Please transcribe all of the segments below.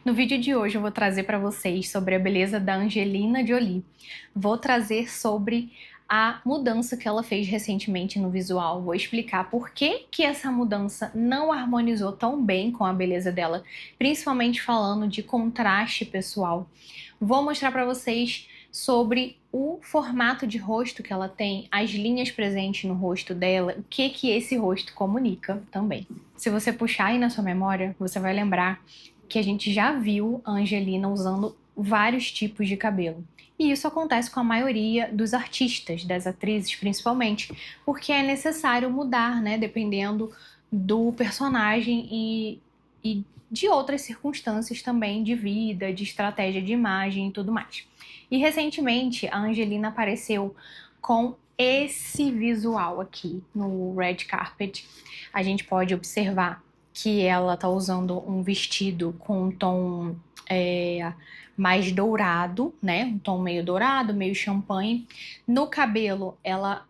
No vídeo de hoje eu vou trazer para vocês sobre a beleza da Angelina Jolie. Vou trazer sobre a mudança que ela fez recentemente no visual. Vou explicar por que que essa mudança não harmonizou tão bem com a beleza dela, principalmente falando de contraste pessoal. Vou mostrar para vocês sobre o formato de rosto que ela tem, as linhas presentes no rosto dela, o que que esse rosto comunica também. Se você puxar aí na sua memória, você vai lembrar que a gente já viu a Angelina usando vários tipos de cabelo. E isso acontece com a maioria dos artistas, das atrizes principalmente, porque é necessário mudar, né, dependendo do personagem e de outras circunstâncias também de vida, de estratégia de imagem e tudo mais. E recentemente a Angelina apareceu com esse visual aqui no red carpet. A gente pode observar que ela tá usando um vestido com um tom mais dourado, né? Um tom meio dourado, meio champanhe. No cabelo, ela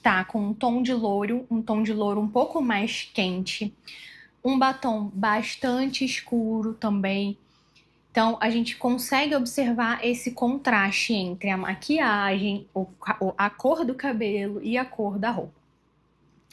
tá com um tom de louro um pouco mais quente. Um batom bastante escuro também. Então, a gente consegue observar esse contraste entre a maquiagem, a cor do cabelo e a cor da roupa.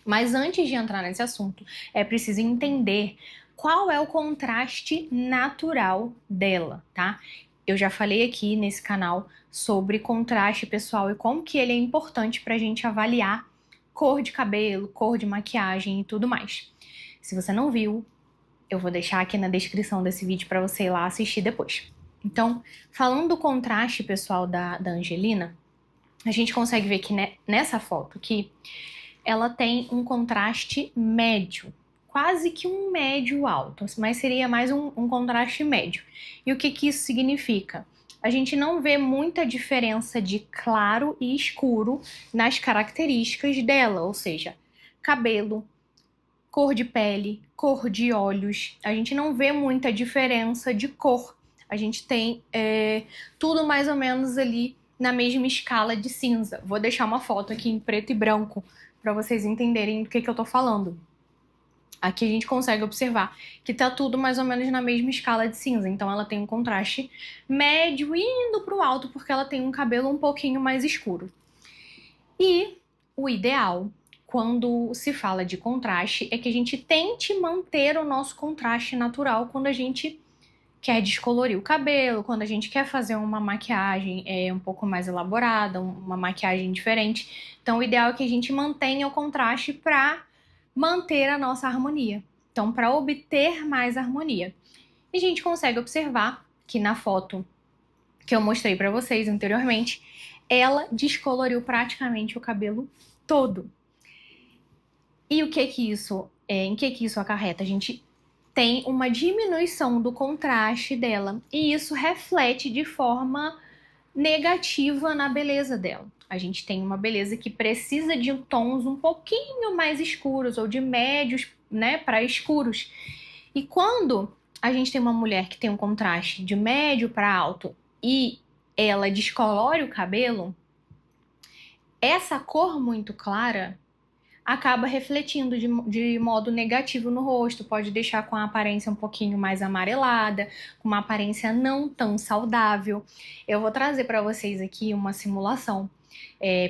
Mas antes de entrar nesse assunto, é preciso entender qual é o contraste natural dela, tá? Eu já falei aqui nesse canal sobre contraste pessoal e como que ele é importante para a gente avaliar cor de cabelo, cor de maquiagem e tudo mais. Se você não viu, eu vou deixar aqui na descrição desse vídeo para você ir lá assistir depois. Então, falando do contraste pessoal da Angelina, a gente consegue ver que nessa foto aqui, ela tem um contraste médio, quase que um médio alto, mas seria mais um contraste médio. E o que que isso significa? A gente não vê muita diferença de claro e escuro nas características dela, ou seja, cabelo, cor de pele, cor de olhos. A gente não vê muita diferença de cor. A gente tem tudo mais ou menos ali na mesma escala de cinza. Vou deixar uma foto aqui em preto e branco para vocês entenderem do que eu tô falando. Aqui a gente consegue observar que tá tudo mais ou menos na mesma escala de cinza. Então ela tem um contraste médio indo pro alto porque ela tem um cabelo um pouquinho mais escuro. E o ideal, quando se fala de contraste, é que a gente tente manter o nosso contraste natural quando a gente quer descolorir o cabelo, quando a gente quer fazer uma maquiagem um pouco mais elaborada, uma maquiagem diferente. Então, o ideal é que a gente mantenha o contraste para manter a nossa harmonia. Então, para obter mais harmonia. E a gente consegue observar que na foto que eu mostrei para vocês anteriormente, ela descoloriu praticamente o cabelo todo. E o que que isso em que isso acarreta? A gente tem uma diminuição do contraste dela e isso reflete de forma negativa na beleza dela. A gente tem uma beleza que precisa de tons um pouquinho mais escuros ou de médios, né, para escuros. E quando a gente tem uma mulher que tem um contraste de médio para alto e ela descolore o cabelo, essa cor muito clara acaba refletindo de modo negativo no rosto, pode deixar com a aparência um pouquinho mais amarelada, com uma aparência não tão saudável. Eu vou trazer para vocês aqui uma simulação.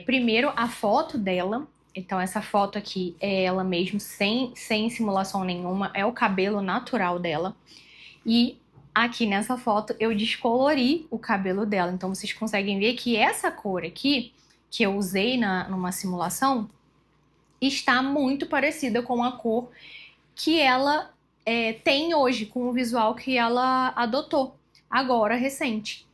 Primeiro, a foto dela. Então, essa foto aqui é ela mesmo, sem simulação nenhuma, é o cabelo natural dela. E aqui nessa foto eu descolori o cabelo dela. Então, vocês conseguem ver que essa cor aqui, que eu usei numa simulação, está muito parecida com a cor que ela tem hoje, com o visual que ela adotou, agora, recente.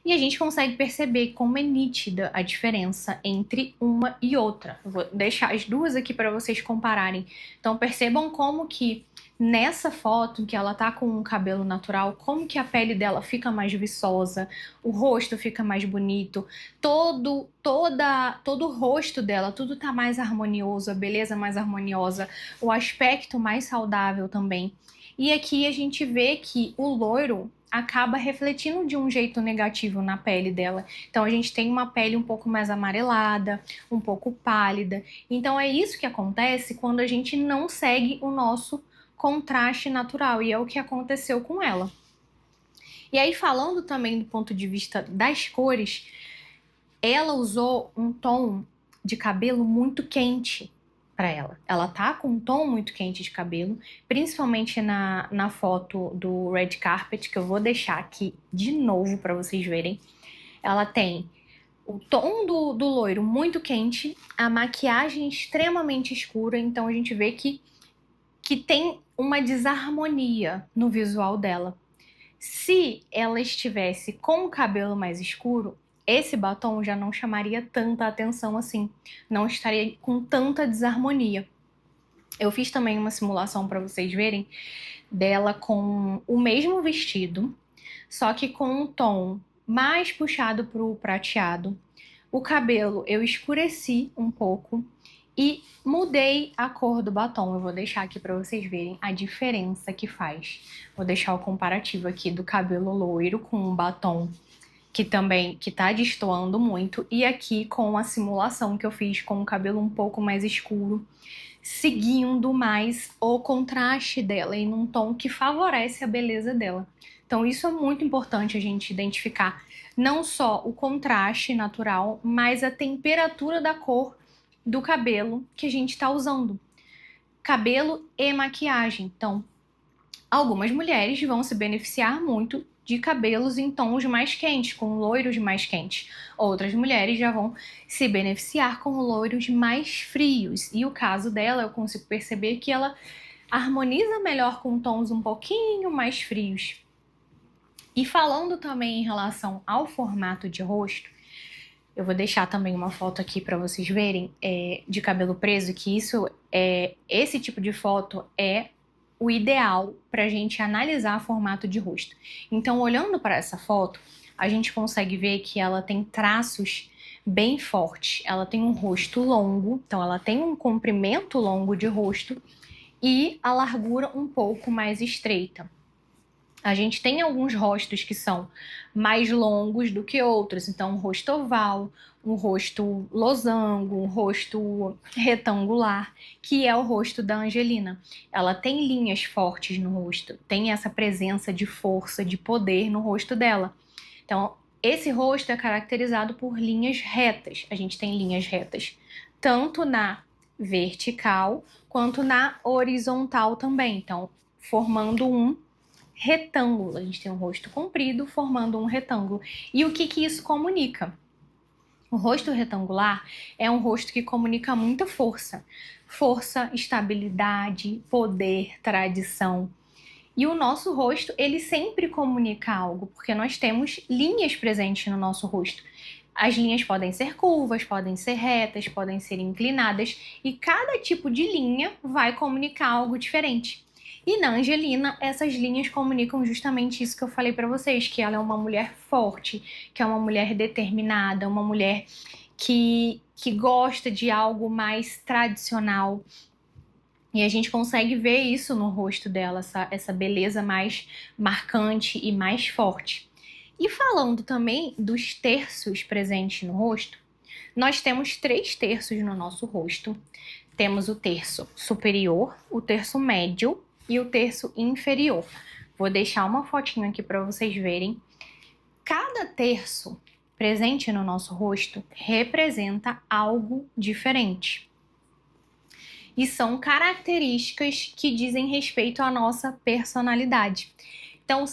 E a gente consegue perceber como é nítida a diferença entre uma e outra. Eu vou deixar as duas aqui para vocês compararem. Então percebam como que nessa foto que ela tá com um cabelo natural, como que a pele dela fica mais viçosa, o rosto fica mais bonito, todo o rosto dela, tudo tá mais harmonioso, a beleza mais harmoniosa, o aspecto mais saudável também. E aqui a gente vê que o loiro acaba refletindo de um jeito negativo na pele dela. Então a gente tem uma pele um pouco mais amarelada, um pouco pálida. Então é isso que acontece quando a gente não segue o nosso contraste natural, e é o que aconteceu com ela. E aí, falando também do ponto de vista das cores, ela usou um tom de cabelo muito quente para ela. Ela tá com um tom muito quente de cabelo, principalmente na foto do Red Carpet, que eu vou deixar aqui de novo para vocês verem. Ela tem o tom do loiro muito quente, a maquiagem extremamente escura, então a gente vê que tem uma desarmonia no visual dela. Se ela estivesse com o cabelo mais escuro, esse batom já não chamaria tanta atenção assim, não estaria com tanta desarmonia. Eu fiz também uma simulação para vocês verem dela com o mesmo vestido, só que com um tom mais puxado para o prateado. O cabelo eu escureci um pouco e mudei a cor do batom. Eu vou deixar aqui para vocês verem a diferença que faz. Vou deixar o comparativo aqui do cabelo loiro com um batom que tá destoando muito, e aqui com a simulação que eu fiz com o cabelo um pouco mais escuro, seguindo mais o contraste dela e num tom que favorece a beleza dela. Então isso é muito importante a gente identificar não só o contraste natural, mas a temperatura da cor do cabelo que a gente está usando. Cabelo e maquiagem. Então, algumas mulheres vão se beneficiar muito de cabelos em tons mais quentes, com loiros mais quentes. Outras mulheres já vão se beneficiar com loiros mais frios. E o caso dela, eu consigo perceber que ela harmoniza melhor com tons um pouquinho mais frios. E falando também em relação ao formato de rosto, eu vou deixar também uma foto aqui para vocês verem de cabelo preso, que esse tipo de foto é o ideal para a gente analisar formato de rosto. Então, olhando para essa foto, a gente consegue ver que ela tem traços bem fortes. Ela tem um rosto longo, então ela tem um comprimento longo de rosto e a largura um pouco mais estreita. A gente tem alguns rostos que são mais longos do que outros, então um rosto oval, um rosto losango, um rosto retangular, que é o rosto da Angelina. Ela tem linhas fortes no rosto, tem essa presença de força, de poder no rosto dela. Então, esse rosto é caracterizado por linhas retas. A gente tem linhas retas tanto na vertical quanto na horizontal também, então formando um retângulo. A gente tem um rosto comprido formando um retângulo. E o que isso comunica? O rosto retangular é um rosto que comunica muita força. Força, estabilidade, poder, tradição. E o nosso rosto, ele sempre comunica algo, porque nós temos linhas presentes no nosso rosto. As linhas podem ser curvas, podem ser retas, podem ser inclinadas, e cada tipo de linha vai comunicar algo diferente. E na Angelina, essas linhas comunicam justamente isso que eu falei para vocês, que ela é uma mulher forte, que é uma mulher determinada, uma mulher que gosta de algo mais tradicional. E a gente consegue ver isso no rosto dela, essa beleza mais marcante e mais forte. E falando também dos terços presentes no rosto, nós temos 3 terços no nosso rosto. Temos o terço superior, o terço médio e o terço inferior. Vou deixar uma fotinho aqui para vocês verem. Cada terço presente no nosso rosto representa algo diferente. E são características que dizem respeito à nossa personalidade. Então,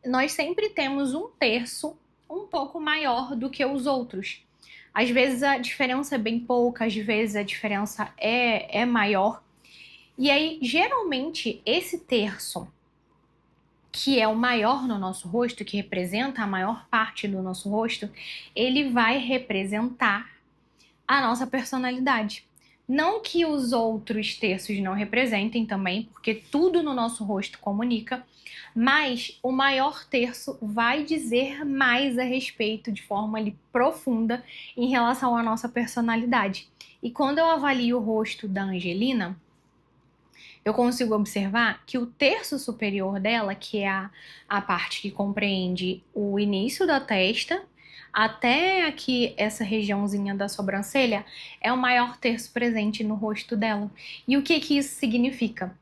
nós sempre temos um terço um pouco maior do que os outros. Às vezes a diferença é bem pouca, às vezes a diferença é maior. E aí, geralmente, esse terço, que é o maior no nosso rosto, que representa a maior parte do nosso rosto, ele vai representar a nossa personalidade. Não que os outros terços não representem também, porque tudo no nosso rosto comunica, mas o maior terço vai dizer mais a respeito de forma ali profunda em relação à nossa personalidade. E quando eu avalio o rosto da Angelina, eu consigo observar que o terço superior dela, que é a parte que compreende o início da testa, até aqui essa regiãozinha da sobrancelha, é o maior terço presente no rosto dela. E o que isso significa?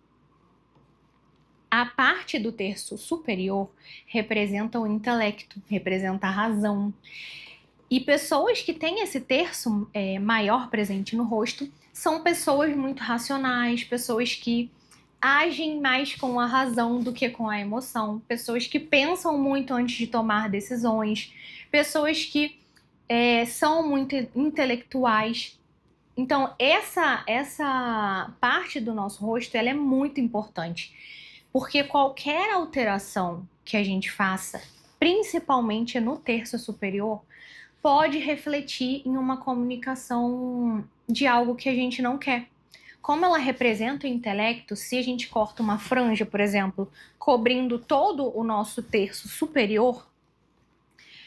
A parte do terço superior representa o intelecto, representa a razão. E pessoas que têm esse terço maior presente no rosto são pessoas muito racionais, pessoas que agem mais com a razão do que com a emoção, pessoas que pensam muito antes de tomar decisões, pessoas que são muito intelectuais. Então, essa parte do nosso rosto, ela é muito importante, porque qualquer alteração que a gente faça, principalmente no terço superior, pode refletir em uma comunicação de algo que a gente não quer. Como ela representa o intelecto, se a gente corta uma franja, por exemplo, cobrindo todo o nosso terço superior,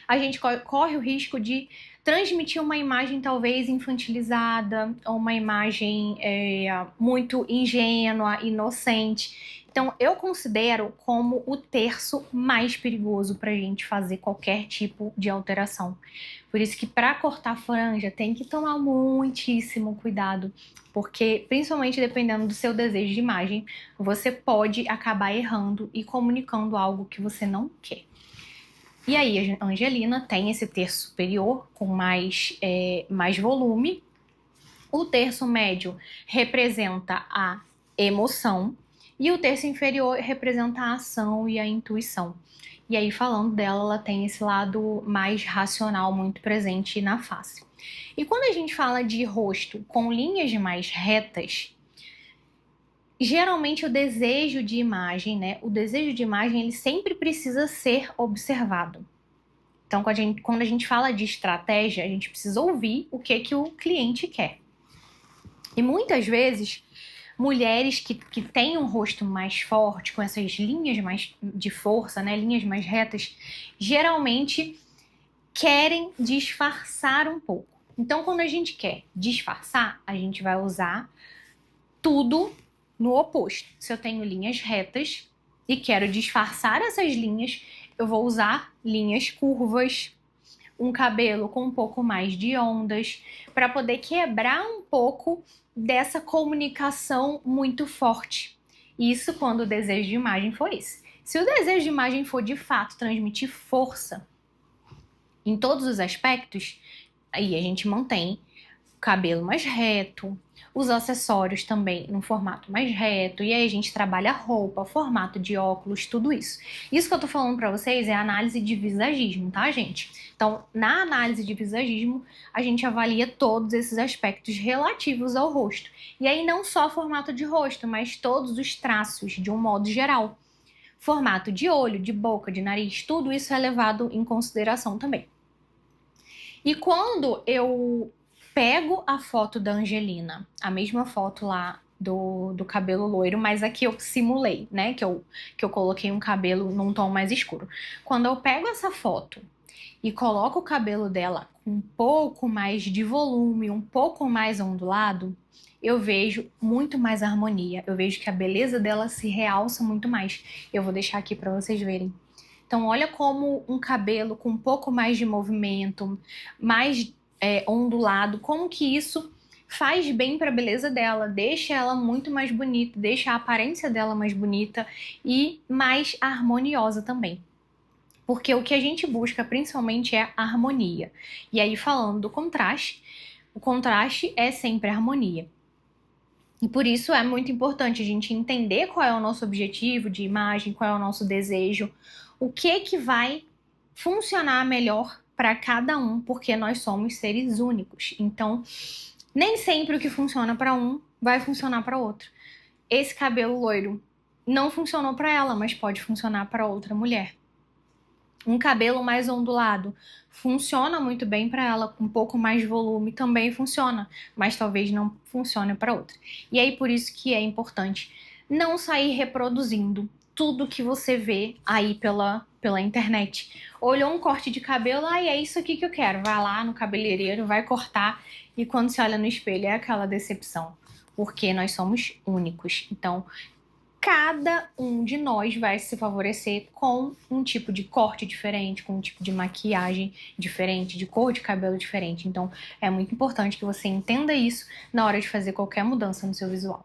a gente corre o risco de transmitir uma imagem talvez infantilizada, ou uma imagem muito ingênua, inocente. Então, eu considero como o terço mais perigoso para a gente fazer qualquer tipo de alteração. Por isso que para cortar franja tem que tomar muitíssimo cuidado, porque principalmente dependendo do seu desejo de imagem, você pode acabar errando e comunicando algo que você não quer. E aí a Angelina tem esse terço superior com mais volume. O terço médio representa a emoção e o terço inferior representa a ação e a intuição. E aí, falando dela, ela tem esse lado mais racional muito presente na face. E quando a gente fala de rosto com linhas mais retas, geralmente o desejo de imagem, né? O desejo de imagem, ele sempre precisa ser observado. Então, quando a gente fala de estratégia, a gente precisa ouvir o que o cliente quer. E muitas vezes, mulheres que têm um rosto mais forte, com essas linhas mais de força, né, linhas mais retas, geralmente querem disfarçar um pouco. Então, quando a gente quer disfarçar, a gente vai usar tudo no oposto. Se eu tenho linhas retas e quero disfarçar essas linhas, eu vou usar linhas curvas, um cabelo com um pouco mais de ondas, para poder quebrar um pouco dessa comunicação muito forte. Isso quando o desejo de imagem for esse. Se o desejo de imagem for de fato transmitir força em todos os aspectos, aí a gente mantém o cabelo mais reto, os acessórios também num formato mais reto, e aí a gente trabalha a roupa, formato de óculos, tudo isso. Isso que eu tô falando pra vocês é análise de visagismo, tá, gente? Então, na análise de visagismo, a gente avalia todos esses aspectos relativos ao rosto. E aí não só formato de rosto, mas todos os traços, de um modo geral. Formato de olho, de boca, de nariz, tudo isso é levado em consideração também. E quando eu pego a foto da Angelina, a mesma foto lá do cabelo loiro, mas aqui eu simulei, né? Que eu coloquei um cabelo num tom mais escuro. Quando eu pego essa foto e coloco o cabelo dela com um pouco mais de volume, um pouco mais ondulado, eu vejo muito mais harmonia. Eu vejo que a beleza dela se realça muito mais. Eu vou deixar aqui para vocês verem. Então, olha como um cabelo com um pouco mais de movimento, mais ondulado, como que isso faz bem para a beleza dela, deixa ela muito mais bonita, deixa a aparência dela mais bonita e mais harmoniosa também. Porque o que a gente busca principalmente é harmonia. E aí, falando do contraste, o contraste é sempre harmonia. E por isso é muito importante a gente entender qual é o nosso objetivo de imagem, qual é o nosso desejo, o que vai funcionar melhor para cada um, porque nós somos seres únicos. Então, nem sempre o que funciona para um vai funcionar para outro. Esse cabelo loiro não funcionou para ela, mas pode funcionar para outra mulher. Um cabelo mais ondulado funciona muito bem para ela, com um pouco mais de volume também funciona, mas talvez não funcione para outra. E aí por isso que é importante não sair reproduzindo tudo que você vê aí pela internet. Olhou um corte de cabelo, é isso aqui que eu quero. Vai lá no cabeleireiro, vai cortar e quando se olha no espelho é aquela decepção, porque nós somos únicos. Então, cada um de nós vai se favorecer com um tipo de corte diferente, com um tipo de maquiagem diferente, de cor de cabelo diferente. Então, é muito importante que você entenda isso na hora de fazer qualquer mudança no seu visual.